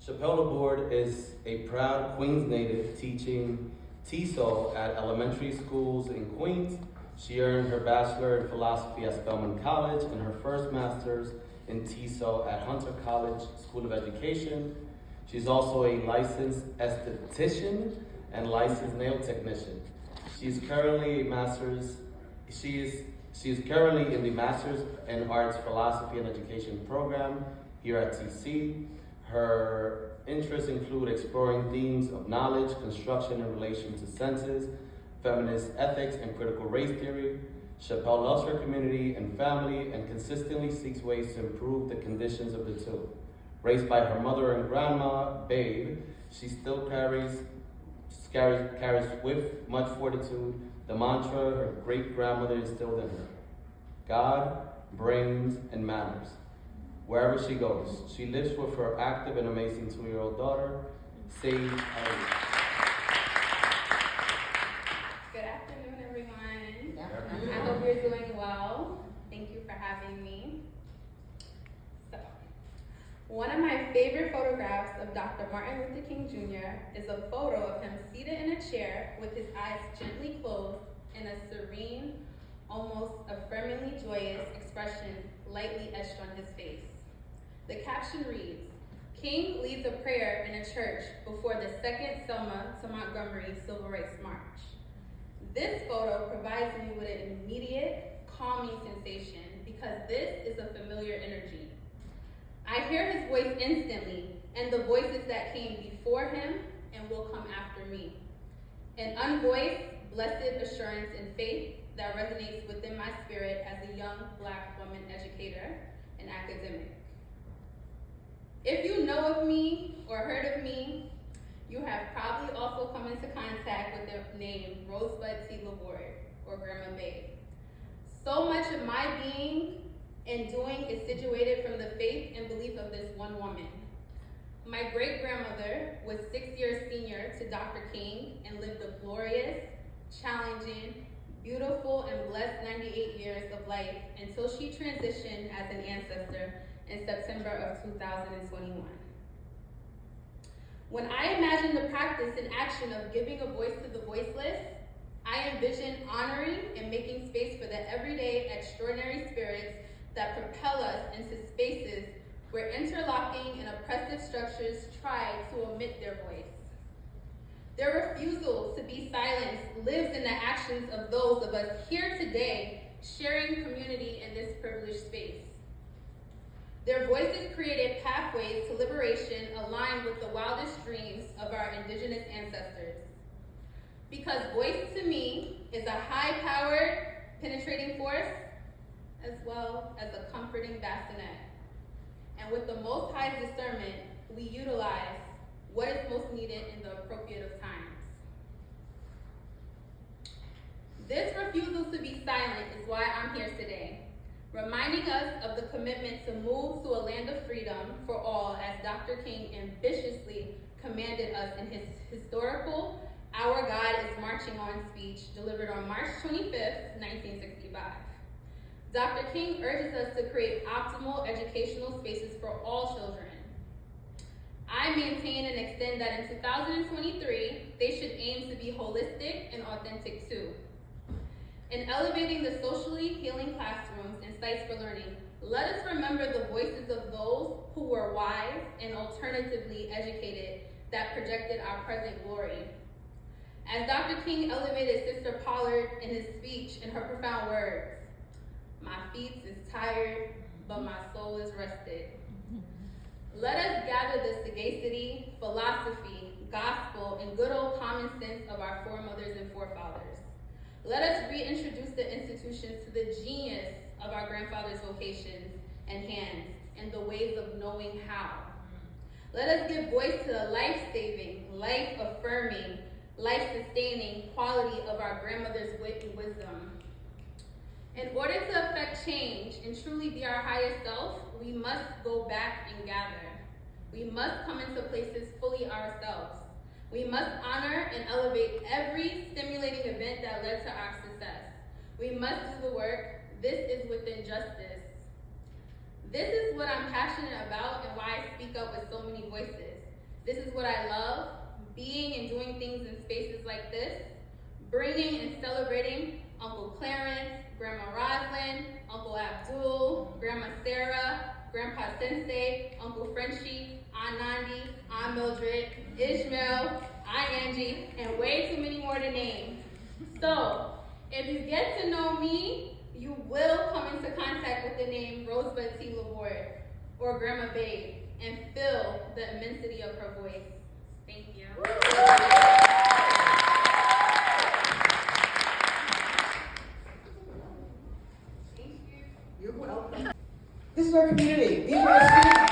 Shapel LaBorde is a proud Queens native teaching TESOL at elementary schools in Queens. She earned her bachelor in philosophy at Spelman College and her first master's in TESOL at Hunter College School of Education. She's also a licensed esthetician and licensed nail technician. She is currently in the Master's in Arts Philosophy and Education program here at TC. Her interests include exploring themes of knowledge, construction in relation to senses, feminist ethics, and critical race theory. Shapel loves her community and family and consistently seeks ways to improve the conditions of the two. Raised by her mother and grandma, Babe, she still carries with much fortitude the mantra her great-grandmother instilled in her: God, brains, and manners. Wherever she goes, she lives with her active and amazing 2-year-old daughter, Sage. Good afternoon, everyone. I hope you're doing well. Thank you for having me. So, one of my favorite photographs of Dr. Martin Luther King Jr. is a photo of him seated in a chair with his eyes gently closed and a serene, almost affirmingly joyous expression lightly etched on his face. The caption reads, "King leads a prayer in a church before the second Selma to Montgomery Civil Rights March." This photo provides me with an immediate, calming sensation because this is a familiar energy. I hear his voice instantly and the voices that came before him and will come after me. An unvoiced, blessed assurance and faith that resonates within my spirit as a young Black woman educator and academic. If you know of me or heard of me, you have probably also come into contact with the name Rosebud T. LaBorde or Grandma Babe. So much of my being and doing is situated from the faith and belief of this one woman. My great-grandmother was 6 years senior to Dr. King and lived a glorious, challenging, beautiful, and blessed 98 years of life until she transitioned as an ancestor in September of 2021. When I imagine the practice and action of giving a voice to the voiceless, I envision honoring and making space for the everyday extraordinary spirits that propel us into spaces where interlocking and oppressive structures try to omit their voice. Their refusal to be silenced lives in the actions of those of us here today sharing community in this privileged space. Their voices created pathways to liberation aligned with the wildest dreams of our indigenous ancestors. Because voice to me is a high-powered, penetrating force, as well as a comforting bassinet. And with the Most High's discernment, we utilize what is most needed in the appropriate of times. This refusal to be silent is why I'm here today, reminding us of the commitment to move to a land of freedom for all as Dr. King ambitiously commanded us in his historical "Our God is Marching On" speech delivered on March 25th, 1965. Dr. King urges us to create optimal educational spaces for all children. I maintain and extend that in 2023, they should aim to be holistic and authentic too. In elevating the socially healing classrooms and sites for learning, let us remember the voices of those who were wise and alternatively educated that projected our present glory. As Dr. King elevated Sister Pollard in his speech in her profound words, "My feet is tired, but my soul is rested." Let us gather the sagacity, philosophy, gospel, and good old common sense of our foremothers and forefathers. Let us reintroduce the institutions to the genius of our grandfathers' vocations and hands and the ways of knowing how. Let us give voice to the life-saving, life-affirming, life-sustaining quality of our grandmother's wit and wisdom. In order to affect change and truly be our highest self, we must go back and gather. We must come into places fully ourselves. We must honor and elevate every stimulating event that led to our success. We must do the work. This is within justice. This is what I'm passionate about and why I speak up with so many voices. This is what I love, being and doing things in spaces like this, bringing and celebrating Uncle Clarence, Grandma Roslyn, Uncle Abdul, Grandma Sarah, Grandpa Sensei, Uncle Frenchie, Aunt Nandi, Aunt Mildred, Ishmael, Aunt Angie, and way too many more to name. So, if you get to know me, you will come into contact with the name Rosebud T. LaBorde, or Grandma Babe, and feel the immensity of her voice. Thank you. You're welcome. This is our community. These are our students.